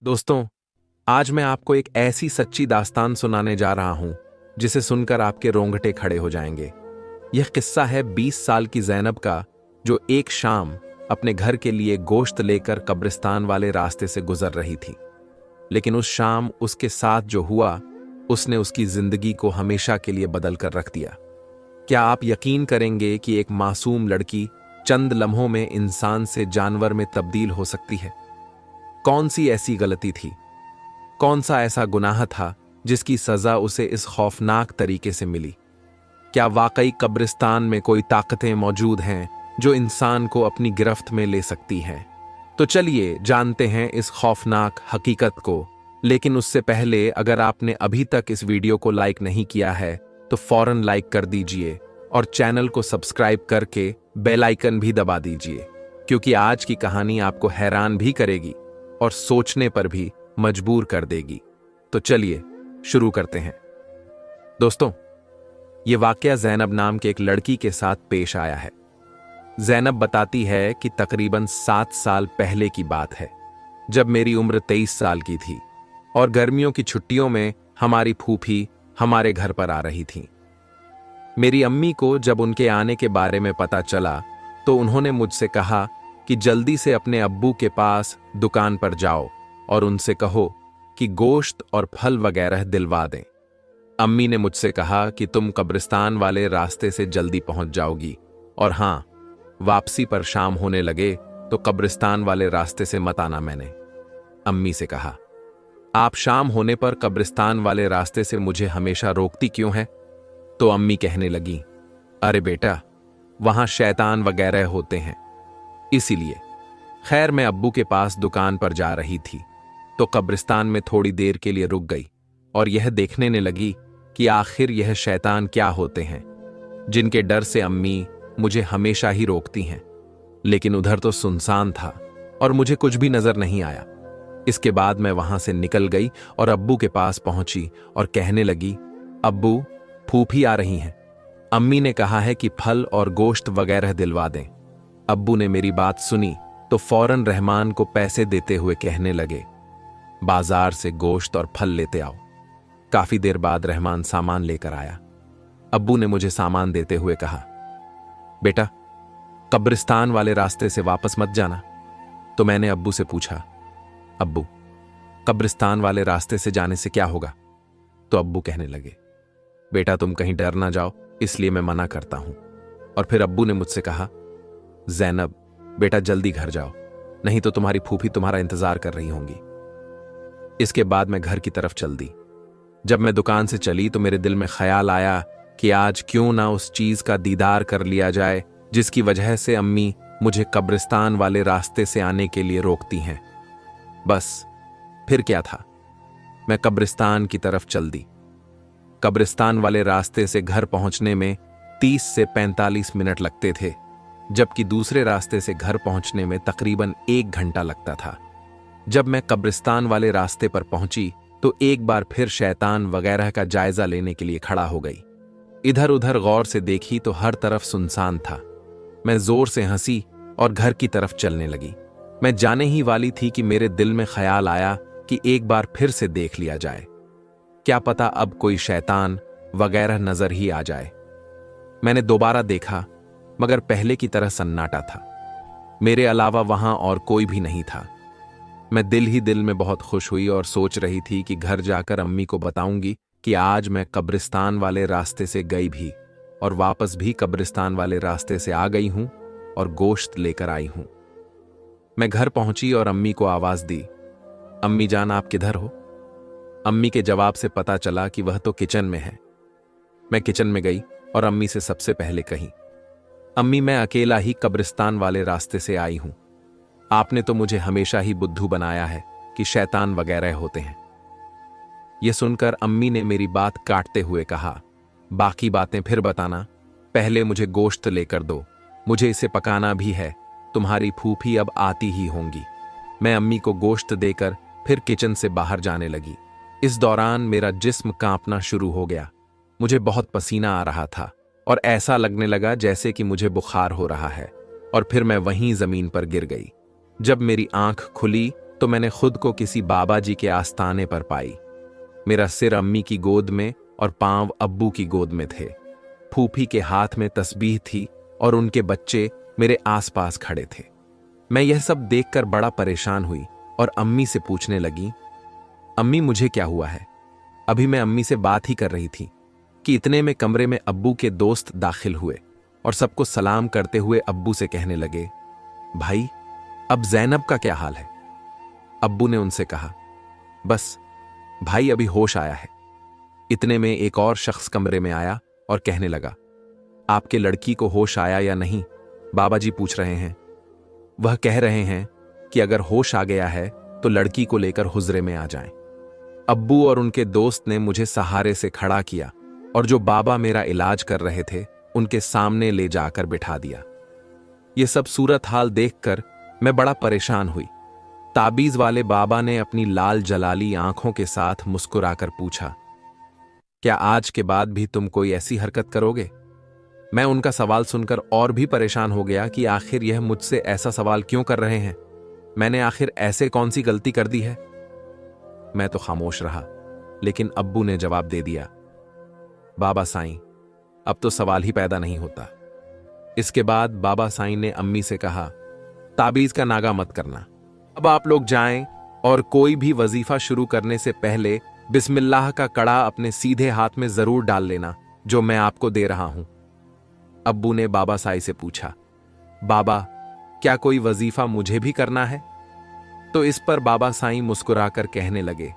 दोस्तों, आज मैं आपको एक ऐसी सच्ची दास्तान सुनाने जा रहा हूं जिसे सुनकर आपके रोंगटे खड़े हो जाएंगे। यह किस्सा है 20 साल की ज़ैनब का, जो एक शाम अपने घर के लिए गोश्त लेकर कब्रिस्तान वाले रास्ते से गुजर रही थी। लेकिन उस शाम उसके साथ जो हुआ, उसने उसकी जिंदगी को हमेशा के लिए बदल कर रख दिया। क्या आप यकीन करेंगे कि एक मासूम लड़की चंद लम्हों में इंसान से जानवर में तब्दील हो सकती है? कौन सी ऐसी गलती थी, कौन सा ऐसा गुनाह था जिसकी सजा उसे इस खौफनाक तरीके से मिली? क्या वाकई कब्रिस्तान में कोई ताकतें मौजूद हैं जो इंसान को अपनी गिरफ्त में ले सकती हैं? तो चलिए जानते हैं इस खौफनाक हकीकत को। लेकिन उससे पहले, अगर आपने अभी तक इस वीडियो को लाइक नहीं किया है तो फौरन लाइक कर दीजिए और चैनल को सब्सक्राइब करके बेल आइकन भी दबा दीजिए, क्योंकि आज की कहानी आपको हैरान भी करेगी और सोचने पर भी मजबूर कर देगी। तो चलिए शुरू करते हैं। दोस्तों, यह वाकया ज़ैनब नाम के एक लड़की के साथ पेश आया है। ज़ैनब बताती है कि तकरीबन 7 साल पहले की बात है, जब मेरी उम्र 23 साल की थी और गर्मियों की छुट्टियों में हमारी फूफी हमारे घर पर आ रही थी। मेरी अम्मी को जब उनके आने के बारे में पता चला तो उन्होंने मुझसे कहा कि जल्दी से अपने अब्बू के पास दुकान पर जाओ और उनसे कहो कि गोश्त और फल वगैरह दिलवा दें। अम्मी ने मुझसे कहा कि तुम कब्रिस्तान वाले रास्ते से जल्दी पहुंच जाओगी, और हां, वापसी पर शाम होने लगे तो कब्रिस्तान वाले रास्ते से मत आना। मैंने अम्मी से कहा, आप शाम होने पर कब्रिस्तान वाले रास्ते से मुझे हमेशा रोकती क्यों है? तो अम्मी कहने लगी, अरे बेटा, वहां शैतान वगैरह होते हैं, इसीलिए। खैर, मैं अब्बू के पास दुकान पर जा रही थी तो कब्रिस्तान में थोड़ी देर के लिए रुक गई और यह देखने ने लगी कि आखिर यह शैतान क्या होते हैं जिनके डर से अम्मी मुझे हमेशा ही रोकती हैं। लेकिन उधर तो सुनसान था और मुझे कुछ भी नजर नहीं आया। इसके बाद मैं वहां से निकल गई और अब्बू के पास पहुंची और कहने लगी, अब्बू, फूफी आ रही हैं। अम्मी ने कहा है कि फल और गोश्त वगैरह दिलवा दें। अब्बू ने मेरी बात सुनी तो फौरन रहमान को पैसे देते हुए कहने लगे, बाजार से गोश्त और फल लेते आओ। काफी देर बाद रहमान सामान लेकर आया। अब्बू ने मुझे सामान देते हुए कहा, बेटा, कब्रिस्तान वाले रास्ते से वापस मत जाना। तो मैंने अब्बू से पूछा, अब्बू, कब्रिस्तान वाले रास्ते से जाने से क्या होगा? तो अब्बू कहने लगे, बेटा, तुम कहीं डर ना जाओ, इसलिए मैं मना करता हूं। और फिर अब्बू ने मुझसे कहा, ज़ैनब बेटा, जल्दी घर जाओ, नहीं तो तुम्हारी फूफी तुम्हारा इंतजार कर रही होंगी। इसके बाद मैं घर की तरफ चल दी। जब मैं दुकान से चली तो मेरे दिल में ख्याल आया कि आज क्यों ना उस चीज का दीदार कर लिया जाए जिसकी वजह से अम्मी मुझे कब्रिस्तान वाले रास्ते से आने के लिए रोकती हैं। बस फिर क्या था, मैं कब्रिस्तान की तरफ चल दी। कब्रिस्तान वाले रास्ते से घर पहुंचने में 30 से 45 मिनट लगते थे, जबकि दूसरे रास्ते से घर पहुंचने में तकरीबन 1 घंटा लगता था। जब मैं कब्रिस्तान वाले रास्ते पर पहुंची तो एक बार फिर शैतान वगैरह का जायजा लेने के लिए खड़ा हो गई। इधर उधर गौर से देखी तो हर तरफ सुनसान था। मैं जोर से हंसी और घर की तरफ चलने लगी। मैं जाने ही वाली थी कि मेरे दिल में ख्याल आया कि एक बार फिर से देख लिया जाए, क्या पता अब कोई शैतान वगैरह नजर ही आ जाए। मैंने दोबारा देखा, मगर पहले की तरह सन्नाटा था। मेरे अलावा वहां और कोई भी नहीं था। मैं दिल ही दिल में बहुत खुश हुई और सोच रही थी कि घर जाकर अम्मी को बताऊंगी कि आज मैं कब्रिस्तान वाले रास्ते से गई भी और वापस भी कब्रिस्तान वाले रास्ते से आ गई हूं और गोश्त लेकर आई हूं। मैं घर पहुंची और अम्मी को आवाज दी, अम्मी जान, आप किधर हो? अम्मी के जवाब से पता चला कि वह तो किचन में है। मैं किचन में गई और अम्मी से सबसे पहले कही, अम्मी, मैं अकेला ही कब्रिस्तान वाले रास्ते से आई हूं। आपने तो मुझे हमेशा ही बुद्धू बनाया है कि शैतान वगैरह होते हैं। यह सुनकर अम्मी ने मेरी बात काटते हुए कहा, बाकी बातें फिर बताना, पहले मुझे गोश्त लेकर दो, मुझे इसे पकाना भी है। तुम्हारी फूफी अब आती ही होंगी। मैं अम्मी को गोश्त देकर फिर किचन से बाहर जाने लगी। इस दौरान मेरा जिस्म कांपना शुरू हो गया। मुझे बहुत पसीना आ रहा था और ऐसा लगने लगा जैसे कि मुझे बुखार हो रहा है, और फिर मैं वहीं जमीन पर गिर गई। जब मेरी आंख खुली तो मैंने खुद को किसी बाबा जी के आस्थाने पर पाई। मेरा सिर अम्मी की गोद में और पांव अब्बू की गोद में थे। फूफी के हाथ में तस्बीह थी और उनके बच्चे मेरे आसपास खड़े थे। मैं यह सब देखकर बड़ा परेशान हुई और अम्मी से पूछने लगी, अम्मी मुझे क्या हुआ है? अभी मैं अम्मी से बात ही कर रही थी कि इतने में कमरे में अब्बू के दोस्त दाखिल हुए और सबको सलाम करते हुए अब्बू से कहने लगे, भाई अब जैनब का क्या हाल है? अब्बू ने उनसे कहा, बस भाई अभी होश आया है। इतने में एक और शख्स कमरे में आया और कहने लगा, आपके लड़की को होश आया या नहीं? बाबा जी पूछ रहे हैं। वह कह रहे हैं कि अगर होश आ गया है तो लड़की को लेकर हुजरे में आ जाएं। अब्बू और उनके दोस्त ने मुझे सहारे से खड़ा किया और जो बाबा मेरा इलाज कर रहे थे उनके सामने ले जाकर बिठा दिया। यह सब सूरत हाल देखकर मैं बड़ा परेशान हुई। ताबीज वाले बाबा ने अपनी लाल जलाली आंखों के साथ मुस्कुराकर पूछा, क्या आज के बाद भी तुम कोई ऐसी हरकत करोगे? मैं उनका सवाल सुनकर और भी परेशान हो गया कि आखिर यह मुझसे ऐसा सवाल क्यों कर रहे हैं। मैंने आखिर ऐसे कौन सी गलती कर दी है? मैं तो खामोश रहा, लेकिन अब्बू ने जवाब दे दिया, बाबा साईं अब तो सवाल ही पैदा नहीं होता। इसके बाद बाबा साईं ने अम्मी से कहा, ताबीज का नागा मत करना, अब आप लोग जाएं और कोई भी वजीफा शुरू करने से पहले बिस्मिल्लाह का कड़ा अपने सीधे हाथ में जरूर डाल लेना जो मैं आपको दे रहा हूं। अब्बू ने बाबा साईं से पूछा, बाबा क्या कोई वजीफा मुझे भी करना है? तो इस पर बाबा साईं मुस्कुराकर कहने लगे,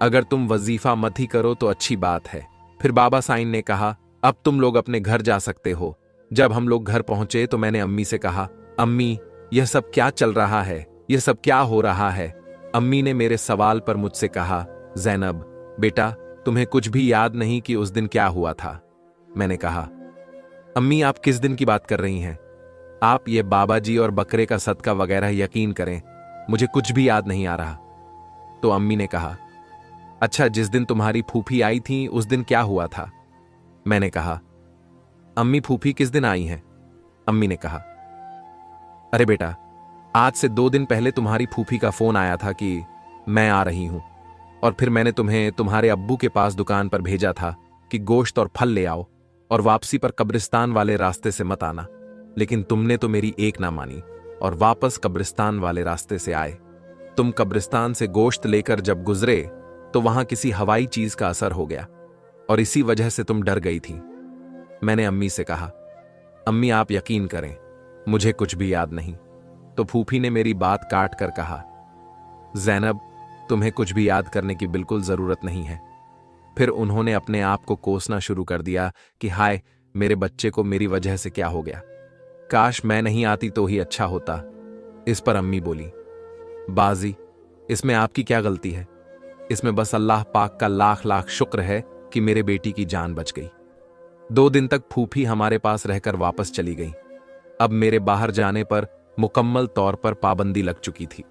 अगर तुम वजीफा मत ही करो तो अच्छी बात है। फिर बाबा साईं ने कहा, अब तुम लोग अपने घर जा सकते हो। जब हम लोग घर पहुंचे तो मैंने अम्मी से कहा, अम्मी यह सब क्या चल रहा है? यह सब क्या हो रहा है? अम्मी ने मेरे सवाल पर मुझसे कहा, जैनब बेटा तुम्हें कुछ भी याद नहीं कि उस दिन क्या हुआ था? मैंने कहा, अम्मी आप किस दिन की बात कर रही हैं? आप ये बाबा जी और बकरे का सदका वगैरह यकीन करें, मुझे कुछ भी याद नहीं आ रहा। तो अम्मी ने कहा, अच्छा जिस दिन तुम्हारी फूफी आई थी उस दिन क्या हुआ था? मैंने कहा, अम्मी फूफी किस दिन आई हैं? अम्मी ने कहा, अरे बेटा आज से 2 दिन पहले तुम्हारी फूफी का फोन आया था कि मैं आ रही हूं, और फिर मैंने तुम्हें तुम्हारे अब्बू के पास दुकान पर भेजा था कि गोश्त और फल ले आओ और वापसी पर कब्रिस्तान वाले रास्ते से मत आना। लेकिन तुमने तो मेरी एक ना मानी और वापस कब्रिस्तान वाले रास्ते से आए। तुम कब्रिस्तान से गोश्त लेकर जब गुजरे तो वहां किसी हवाई चीज का असर हो गया और इसी वजह से तुम डर गई थी। मैंने अम्मी से कहा, अम्मी आप यकीन करें मुझे कुछ भी याद नहीं। तो फूफी ने मेरी बात काट कर कहा, जैनब तुम्हें कुछ भी याद करने की बिल्कुल जरूरत नहीं है। फिर उन्होंने अपने आप को कोसना शुरू कर दिया कि हाय मेरे बच्चे को मेरी वजह से क्या हो गया, काश मैं नहीं आती तो ही अच्छा होता। इस पर अम्मी बोली, बाजी इसमें आपकी क्या गलती है? इसमें बस अल्लाह पाक का लाख लाख शुक्र है कि मेरे बेटी की जान बच गई। 2 दिन तक फूफी हमारे पास रहकर वापस चली गई। अब मेरे बाहर जाने पर मुकम्मल तौर पर पाबंदी लग चुकी थी।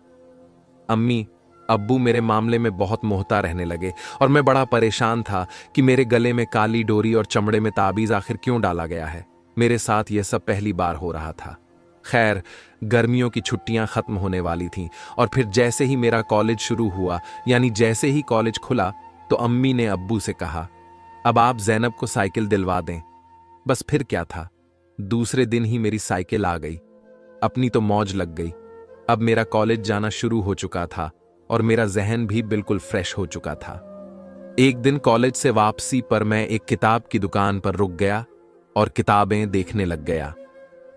अम्मी अब्बू मेरे मामले में बहुत मोहता रहने लगे और मैं बड़ा परेशान था कि मेरे गले में काली डोरी और चमड़े में ताबीज आखिर क्यों डाला गया है। मेरे साथ यह सब पहली बार हो रहा था। खैर गर्मियों की छुट्टियां खत्म होने वाली थीं और फिर जैसे ही मेरा कॉलेज शुरू हुआ, यानी जैसे ही कॉलेज खुला, तो अम्मी ने अब्बू से कहा, अब आप जैनब को साइकिल दिलवा दें। बस फिर क्या था, दूसरे दिन ही मेरी साइकिल आ गई। अपनी तो मौज लग गई। अब मेरा कॉलेज जाना शुरू हो चुका था और मेरा जहन भी बिल्कुल फ्रेश हो चुका था। एक दिन कॉलेज से वापसी पर मैं एक किताब की दुकान पर रुक गया और किताबें देखने लग गया।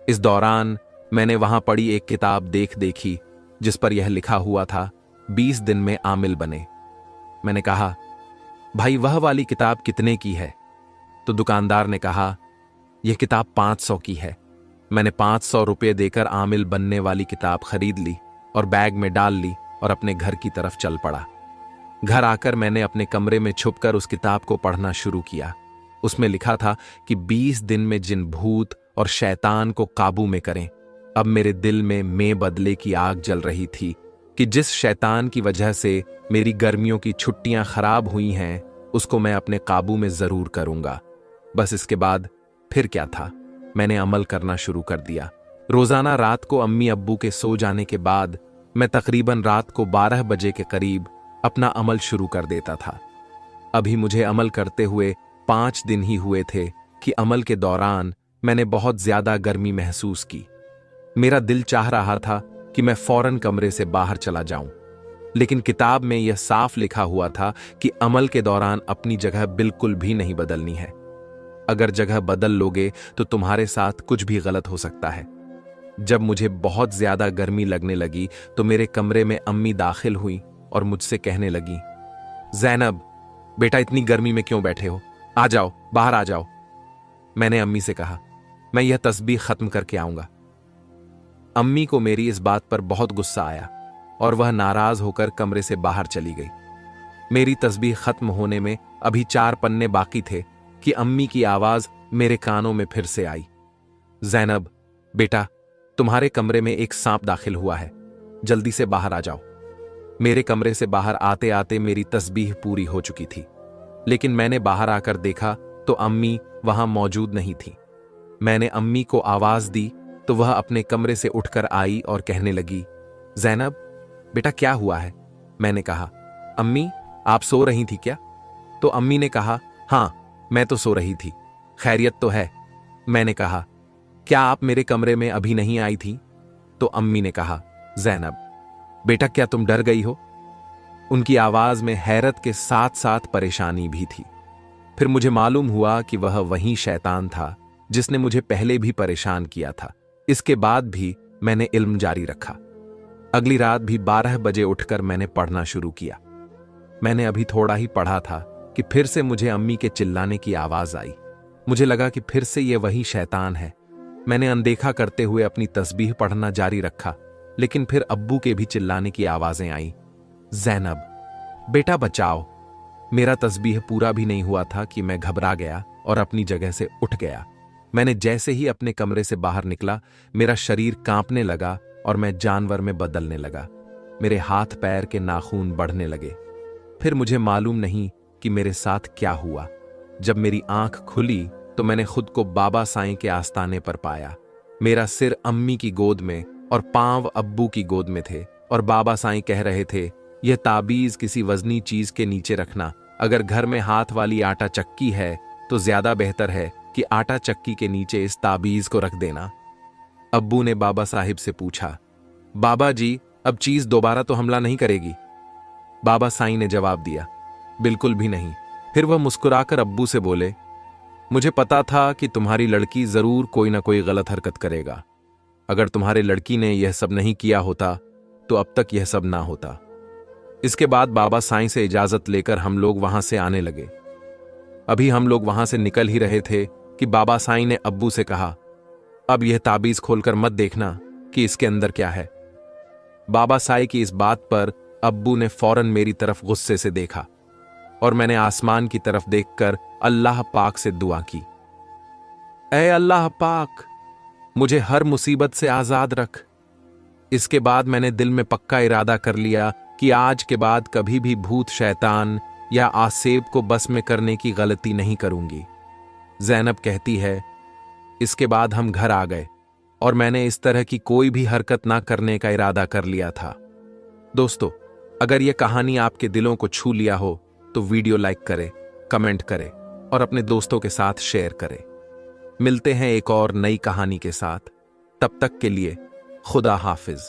इस दौरान मैंने वहां पड़ी एक किताब देखी जिस पर यह लिखा हुआ था, 20 दिन में आमिल बने। मैंने कहा, भाई वह वाली किताब कितने की है? तो दुकानदार ने कहा, यह किताब 500 की है। मैंने 500 रुपये देकर आमिल बनने वाली किताब खरीद ली और बैग में डाल ली और अपने घर की तरफ चल पड़ा। घर आकर मैंने अपने कमरे में छुपकर उस किताब को पढ़ना शुरू किया। उसमें लिखा था कि 20 दिन में जिन भूत और शैतान को काबू में करें। अब मेरे दिल में बदले की आग जल रही थी कि जिस शैतान की वजह से मेरी गर्मियों की छुट्टियां खराब हुई हैं, उसको मैं अपने काबू में जरूर करूंगा। बस इसके बाद फिर क्या था, मैंने अमल करना शुरू कर दिया। रोजाना रात को अम्मी अब्बू के सो जाने के बाद मैं तकरीबन रात को 12 बजे के करीब अपना अमल शुरू कर देता था। अभी मुझे अमल करते हुए 5 दिन ही हुए थे कि अमल के दौरान मैंने बहुत ज्यादा गर्मी महसूस की। मेरा दिल चाह रहा था कि मैं फौरन कमरे से बाहर चला जाऊं, लेकिन किताब में यह साफ लिखा हुआ था कि अमल के दौरान अपनी जगह बिल्कुल भी नहीं बदलनी है। अगर जगह बदल लोगे तो तुम्हारे साथ कुछ भी गलत हो सकता है। जब मुझे बहुत ज्यादा गर्मी लगने लगी तो मेरे कमरे में अम्मी दाखिल हुई और मुझसे कहने लगी, ज़ैनब बेटा, इतनी गर्मी में क्यों बैठे हो? आ जाओ, बाहर आ जाओ। मैंने अम्मी से कहा, मैं यह तस्बीह खत्म करके आऊंगा। अम्मी को मेरी इस बात पर बहुत गुस्सा आया और वह नाराज होकर कमरे से बाहर चली गई। मेरी तस्बीह खत्म होने में अभी 4 पन्ने बाकी थे कि अम्मी की आवाज मेरे कानों में फिर से आई, ज़ैनब बेटा, तुम्हारे कमरे में एक सांप दाखिल हुआ है, जल्दी से बाहर आ जाओ। मेरे कमरे से बाहर आते आते मेरी तस्बीह पूरी हो चुकी थी, लेकिन मैंने बाहर आकर देखा तो अम्मी वहां मौजूद नहीं थी। मैंने अम्मी को आवाज दी तो वह अपने कमरे से उठकर आई और कहने लगी, ज़ैनब बेटा, क्या हुआ है? मैंने कहा, अम्मी आप सो रही थी क्या? तो अम्मी ने कहा, हाँ मैं तो सो रही थी, खैरियत तो है? मैंने कहा, क्या आप मेरे कमरे में अभी नहीं आई थी? तो अम्मी ने कहा, ज़ैनब बेटा, क्या तुम डर गई हो? उनकी आवाज में हैरत के साथ साथ परेशानी भी थी। फिर मुझे मालूम हुआ कि वह वही शैतान था जिसने मुझे पहले भी परेशान किया था। इसके बाद भी मैंने इल्म जारी रखा। अगली रात भी 12 बजे उठकर मैंने पढ़ना शुरू किया। मैंने अभी थोड़ा ही पढ़ा था कि फिर से मुझे अम्मी के चिल्लाने की आवाज आई। मुझे लगा कि फिर से ये वही शैतान है। मैंने अनदेखा करते हुए अपनी तस्बीह पढ़ना जारी रखा, लेकिन फिर अब्बू के भी चिल्लाने की आवाजें आई, ज़ैनब बेटा बचाओ। मेरा तस्बीह पूरा भी नहीं हुआ था कि मैं घबरा गया और अपनी जगह से उठ गया। मैंने जैसे ही अपने कमरे से बाहर निकला, मेरा शरीर कांपने लगा और मैं जानवर में बदलने लगा। मेरे हाथ पैर के नाखून बढ़ने लगे। फिर मुझे मालूम नहीं कि मेरे साथ क्या हुआ। जब मेरी आंख खुली तो मैंने खुद को बाबा साईं के आस्ताने पर पाया। मेरा सिर अम्मी की गोद में और पांव अब्बू की गोद में थे और बाबा साईं कह रहे थे, यह ताबीज किसी वजनी चीज के नीचे रखना। अगर घर में हाथ वाली आटा चक्की है तो ज्यादा बेहतर है कि आटा चक्की के नीचे इस ताबीज को रख देना। अब्बू ने बाबा साहिब से पूछा, बाबा जी अब चीज दोबारा तो हमला नहीं करेगी? बाबा साईं ने जवाब दिया, बिल्कुल भी नहीं। फिर वह मुस्कुराकर अब्बू से बोले, मुझे पता था कि तुम्हारी लड़की जरूर कोई ना कोई गलत हरकत करेगा। अगर तुम्हारे लड़की ने यह सब नहीं किया होता तो अब तक यह सब ना होता। इसके बाद बाबा साईं से इजाजत लेकर हम लोग वहां से आने लगे। अभी हम लोग वहां से निकल ही रहे थे कि बाबा साईं ने अब्बू से कहा, अब यह ताबीज खोलकर मत देखना कि इसके अंदर क्या है। बाबा साईं की इस बात पर अब्बू ने फौरन मेरी तरफ गुस्से से देखा और मैंने आसमान की तरफ देखकर अल्लाह पाक से दुआ की, ऐ अल्लाह पाक, मुझे हर मुसीबत से आजाद रख। इसके बाद मैंने दिल में पक्का इरादा कर लिया कि आज के बाद कभी भी भूत शैतान या आसेब को बस में करने की गलती नहीं करूंगी। ज़ैनब कहती है, इसके बाद हम घर आ गए और मैंने इस तरह की कोई भी हरकत ना करने का इरादा कर लिया था। दोस्तों, अगर यह कहानी आपके दिलों को छू लिया हो तो वीडियो लाइक करें, कमेंट करें और अपने दोस्तों के साथ शेयर करें। मिलते हैं एक और नई कहानी के साथ। तब तक के लिए खुदा हाफिज।